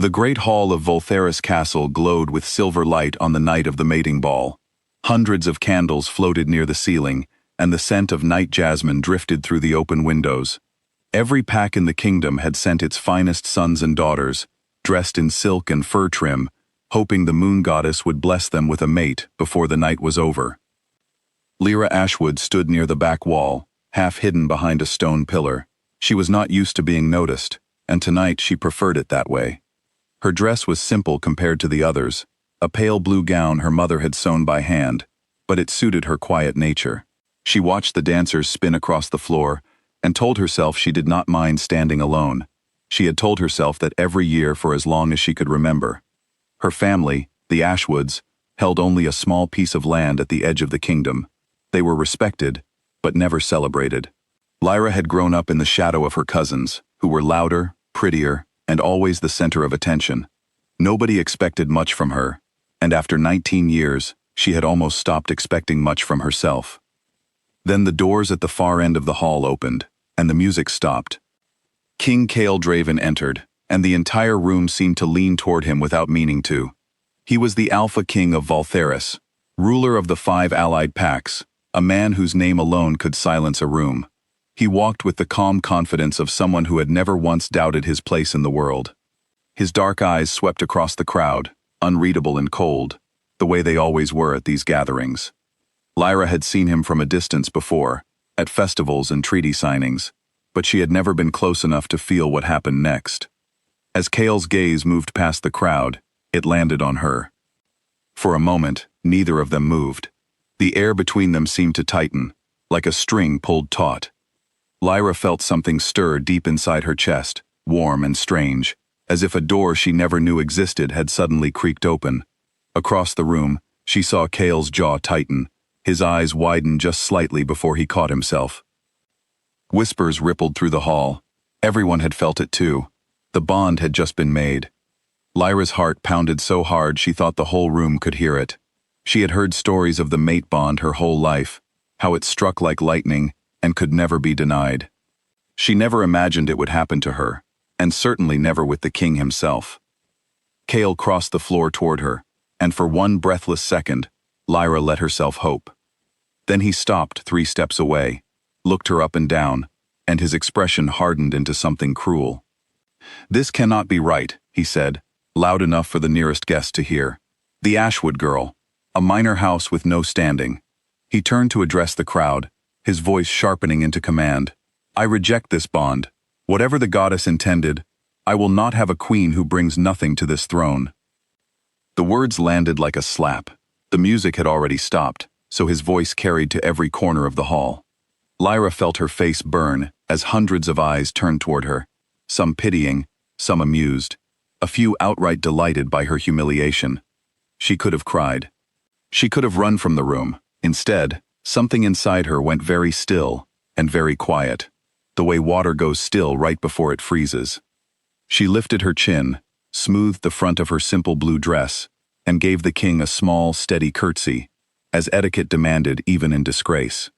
The great hall of Voltharis Castle glowed with silver light on the night of the mating ball. Hundreds of candles floated near the ceiling, and the scent of night jasmine drifted through the open windows. Every pack in the kingdom had sent its finest sons and daughters, dressed in silk and fur trim, hoping the moon goddess would bless them with a mate before the night was over. Lyra Ashwood stood near the back wall, half hidden behind a stone pillar. She was not used to being noticed, and tonight she preferred it that way. Her dress was simple compared to the others, a pale blue gown her mother had sewn by hand, but it suited her quiet nature. She watched the dancers spin across the floor and told herself she did not mind standing alone. She had told herself that every year for as long as she could remember. Her family, the Ashwoods, held only a small piece of land at the edge of the kingdom. They were respected, but never celebrated. Lyra had grown up in the shadow of her cousins, who were louder, prettier, and always the center of attention. Nobody expected much from her, and after 19 years, she had almost stopped expecting much from herself. Then the doors at the far end of the hall opened, and the music stopped. King Cale Draven entered, and the entire room seemed to lean toward him without meaning to. He was the Alpha King of Voltharis, ruler of the 5 allied packs, a man whose name alone could silence a room. He walked with the calm confidence of someone who had never once doubted his place in the world. His dark eyes swept across the crowd, unreadable and cold, the way they always were at these gatherings. Lyra had seen him from a distance before, at festivals and treaty signings, but she had never been close enough to feel what happened next. As Cale's gaze moved past the crowd, it landed on her. For a moment, neither of them moved. The air between them seemed to tighten, like a string pulled taut. Lyra felt something stir deep inside her chest, warm and strange, as if a door she never knew existed had suddenly creaked open. Across the room, she saw Cale's jaw tighten, his eyes widen just slightly before he caught himself. Whispers rippled through the hall. Everyone had felt it too. The bond had just been made. Lyra's heart pounded so hard she thought the whole room could hear it. She had heard stories of the mate bond her whole life, how it struck like lightning and could never be denied. She never imagined it would happen to her, and certainly never with the king himself. Cale crossed the floor toward her, and for one breathless second, Lyra let herself hope. Then he stopped 3 steps away, looked her up and down, and his expression hardened into something cruel. "This cannot be right," he said, loud enough for the nearest guest to hear. "The Ashwood girl, a minor house with no standing." He turned to address the crowd, his voice sharpening into command. "I reject this bond. Whatever the goddess intended, I will not have a queen who brings nothing to this throne." The words landed like a slap. The music had already stopped, so his voice carried to every corner of the hall. Lyra felt her face burn as hundreds of eyes turned toward her, some pitying, some amused, a few outright delighted by her humiliation. She could have cried. She could have run from the room. Instead, something inside her went very still and very quiet, the way water goes still right before it freezes. She lifted her chin, smoothed the front of her simple blue dress, and gave the king a small, steady curtsy, as etiquette demanded even in disgrace.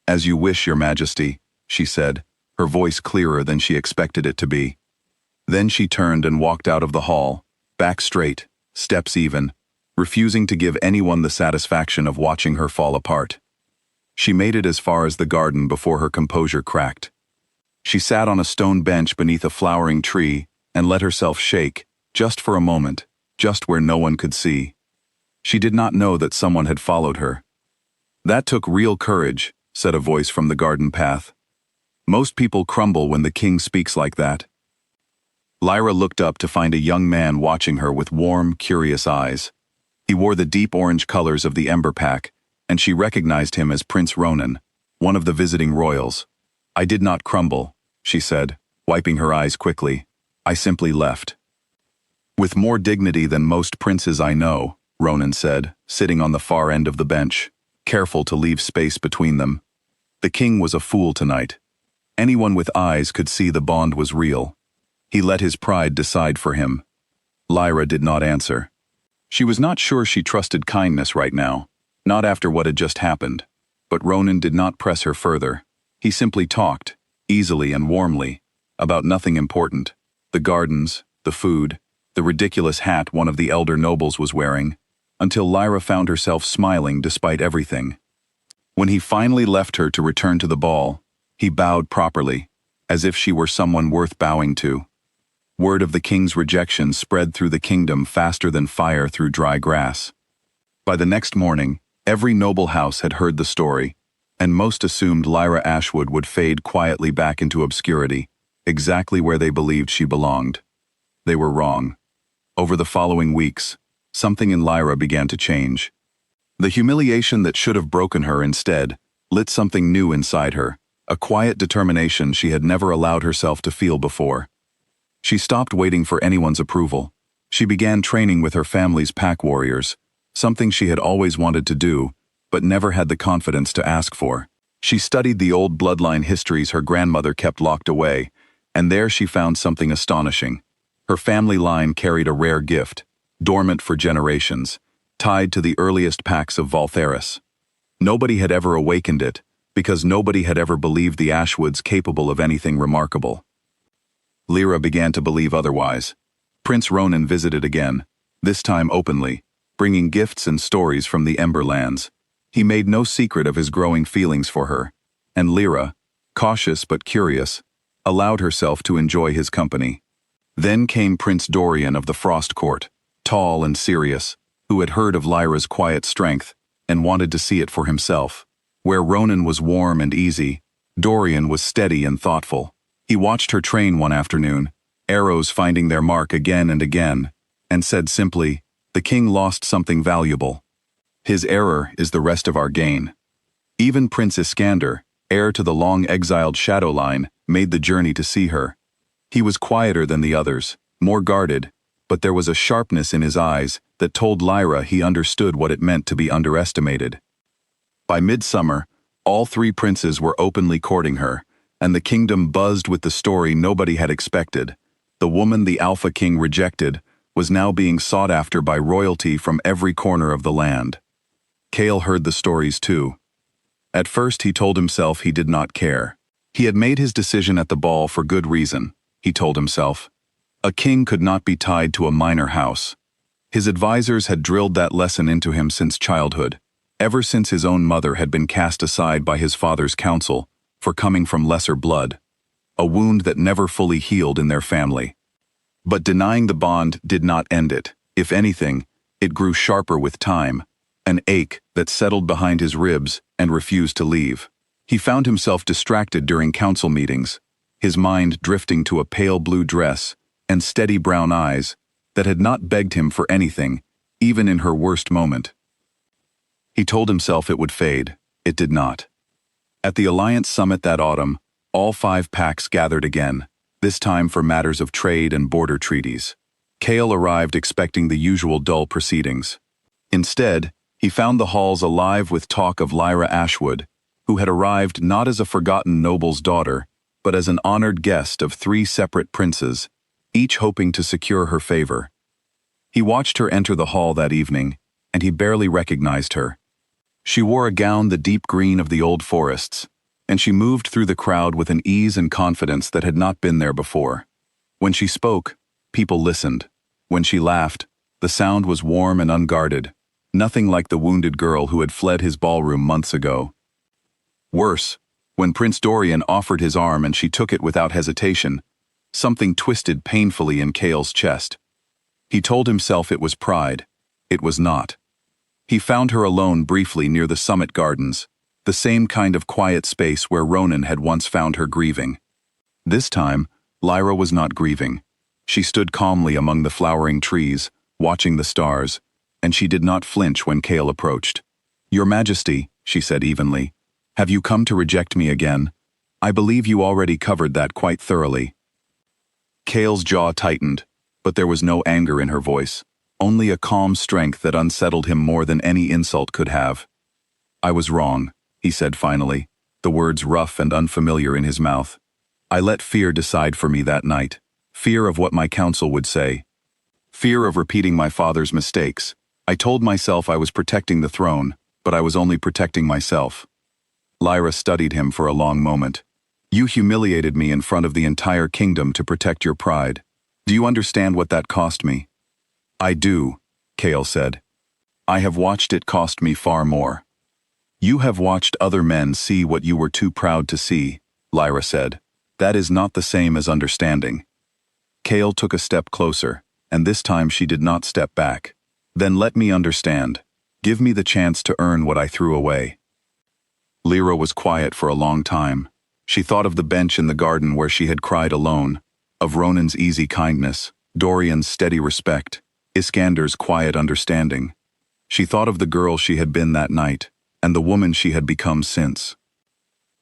"As you wish, your majesty," she said, her voice clearer than she expected it to be. Then she turned and walked out of the hall, back straight, steps even, refusing to give anyone the satisfaction of watching her fall apart. She made it as far as the garden before her composure cracked. She sat on a stone bench beneath a flowering tree and let herself shake, just for a moment, just where no one could see. She did not know that someone had followed her. "That took real courage," said a voice from the garden path. "Most people crumble when the king speaks like that." Lyra looked up to find a young man watching her with warm, curious eyes. He wore the deep orange colors of the Ember Pack, and she recognized him as Prince Ronan, one of the visiting royals. "I did not crumble," she said, wiping her eyes quickly. "I simply left." "With more dignity than most princes I know," Ronan said, sitting on the far end of the bench, careful to leave space between them. The king was a fool tonight. Anyone with eyes could see the bond was real. He let his pride decide for him. Lyra did not answer. She was not sure she trusted kindness right now, not after what had just happened. But Ronan did not press her further. He simply talked, easily and warmly, about nothing important: the gardens, the food, the ridiculous hat one of the elder nobles was wearing, until Lyra found herself smiling despite everything. When he finally left her to return to the ball, he bowed properly, as if she were someone worth bowing to. Word of the king's rejection spread through the kingdom faster than fire through dry grass. By the next morning, every noble house had heard the story, and most assumed Lyra Ashwood would fade quietly back into obscurity, exactly where they believed she belonged. They were wrong. Over the following weeks, something in Lyra began to change. The humiliation that should have broken her instead lit something new inside her, a quiet determination she had never allowed herself to feel before. She stopped waiting for anyone's approval. She began training with her family's pack warriors, something she had always wanted to do, but never had the confidence to ask for. She studied the old bloodline histories her grandmother kept locked away, and there she found something astonishing. Her family line carried a rare gift, dormant for generations, tied to the earliest packs of Valtheris. Nobody had ever awakened it, because nobody had ever believed the Ashwoods capable of anything remarkable. Lyra began to believe otherwise. Prince Ronan visited again, this time openly, bringing gifts and stories from the Emberlands. He made no secret of his growing feelings for her, and Lyra, cautious but curious, allowed herself to enjoy his company. Then came Prince Dorian of the Frost Court, tall and serious, who had heard of Lyra's quiet strength and wanted to see it for himself. Where Ronan was warm and easy, Dorian was steady and thoughtful. He watched her train one afternoon, arrows finding their mark again and again, and said simply, "The king lost something valuable. His error is the rest of our gain." Even Prince Iskander, heir to the long-exiled shadow line, made the journey to see her. He was quieter than the others, more guarded, but there was a sharpness in his eyes that told Lyra he understood what it meant to be underestimated. By midsummer, all three princes were openly courting her, and the kingdom buzzed with the story nobody had expected. The woman the Alpha King rejected was now being sought after by royalty from every corner of the land. Cale heard the stories too. At first he told himself he did not care. He had made his decision at the ball for good reason, he told himself. A king could not be tied to a minor house. His advisors had drilled that lesson into him since childhood, ever since his own mother had been cast aside by his father's counsel for coming from lesser blood, a wound that never fully healed in their family. But denying the bond did not end it. If anything, it grew sharper with time, an ache that settled behind his ribs and refused to leave. He found himself distracted during council meetings, his mind drifting to a pale blue dress and steady brown eyes that had not begged him for anything, even in her worst moment. He told himself it would fade. It did not. At the Alliance Summit that autumn, all 5 packs gathered again, this time for matters of trade and border treaties. Cale arrived expecting the usual dull proceedings. Instead, he found the halls alive with talk of Lyra Ashwood, who had arrived not as a forgotten noble's daughter, but as an honored guest of 3 separate princes, each hoping to secure her favor. He watched her enter the hall that evening, and he barely recognized her. She wore a gown the deep green of the old forests, and she moved through the crowd with an ease and confidence that had not been there before. When she spoke, people listened. When she laughed, the sound was warm and unguarded, nothing like the wounded girl who had fled his ballroom months ago. Worse, when Prince Dorian offered his arm and she took it without hesitation, something twisted painfully in Cale's chest. He told himself it was pride. It was not. He found her alone briefly near the Summit Gardens, the same kind of quiet space where Ronan had once found her grieving. This time, Lyra was not grieving. She stood calmly among the flowering trees, watching the stars, and she did not flinch when Cale approached. "Your Majesty," she said evenly, "have you come to reject me again? I believe you already covered that quite thoroughly." Cale's jaw tightened, but there was no anger in her voice, only a calm strength that unsettled him more than any insult could have. "I was wrong," he said finally, the words rough and unfamiliar in his mouth. "I let fear decide for me that night, fear of what my council would say, fear of repeating my father's mistakes. I told myself I was protecting the throne, but I was only protecting myself." Lyra studied him for a long moment. "You humiliated me in front of the entire kingdom to protect your pride. Do you understand what that cost me? I do, Kale said. I have watched it cost me far more. You have watched other men see what you were too proud to see, Lyra said. That is not the same as understanding. Kale took a step closer, and this time she did not step back. Then let me understand. Give me the chance to earn what I threw away. Lyra was quiet for a long time. She thought of the bench in the garden where she had cried alone, of Ronan's easy kindness, Dorian's steady respect, Iskander's quiet understanding. She thought of the girl she had been that night, and the woman she had become since.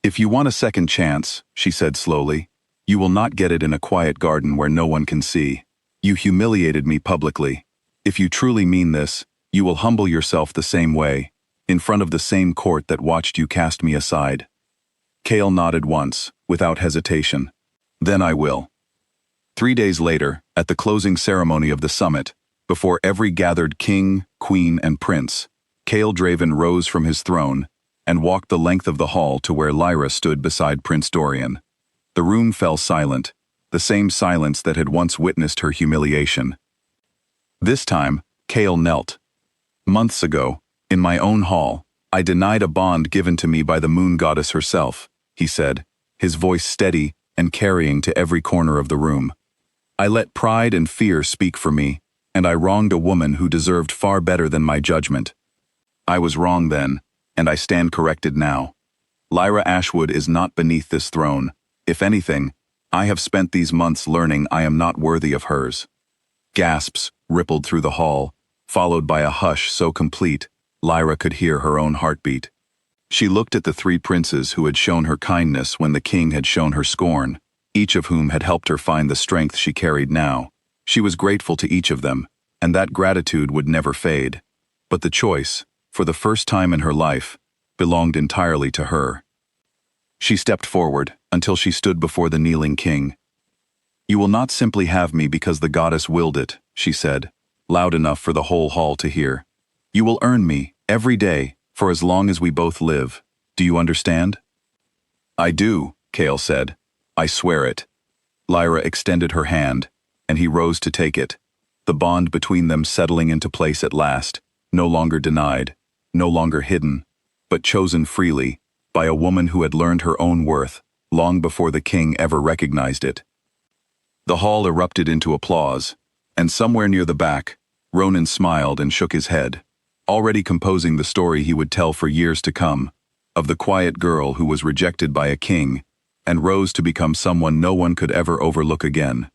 If you want a second chance, she said slowly, you will not get it in a quiet garden where no one can see. You humiliated me publicly. If you truly mean this, you will humble yourself the same way, in front of the same court that watched you cast me aside. Kale nodded once, without hesitation. Then I will. 3 days later, at the closing ceremony of the summit, before every gathered king, queen, and prince, Kale Draven rose from his throne and walked the length of the hall to where Lyra stood beside Prince Dorian. The room fell silent, the same silence that had once witnessed her humiliation. This time, Kale knelt. Months ago, in my own hall, I denied a bond given to me by the moon goddess herself, he said, his voice steady and carrying to every corner of the room. I let pride and fear speak for me, and I wronged a woman who deserved far better than my judgment. I was wrong then, and I stand corrected now. Lyra Ashwood is not beneath this throne. If anything, I have spent these months learning I am not worthy of hers. Gasps rippled through the hall, followed by a hush so complete, Lyra could hear her own heartbeat. She looked at the 3 princes who had shown her kindness when the king had shown her scorn, each of whom had helped her find the strength she carried now. She was grateful to each of them, and that gratitude would never fade. But the choice, for the first time in her life, belonged entirely to her. She stepped forward until she stood before the kneeling king. You will not simply have me because the goddess willed it, she said, loud enough for the whole hall to hear. You will earn me, every day, for as long as we both live. Do you understand? I do, Kale said. I swear it. Lyra extended her hand, and he rose to take it, the bond between them settling into place at last, no longer denied, no longer hidden, but chosen freely, by a woman who had learned her own worth, long before the king ever recognized it. The hall erupted into applause, and somewhere near the back, Ronan smiled and shook his head, already composing the story he would tell for years to come, of the quiet girl who was rejected by a king, and rose to become someone no one could ever overlook again.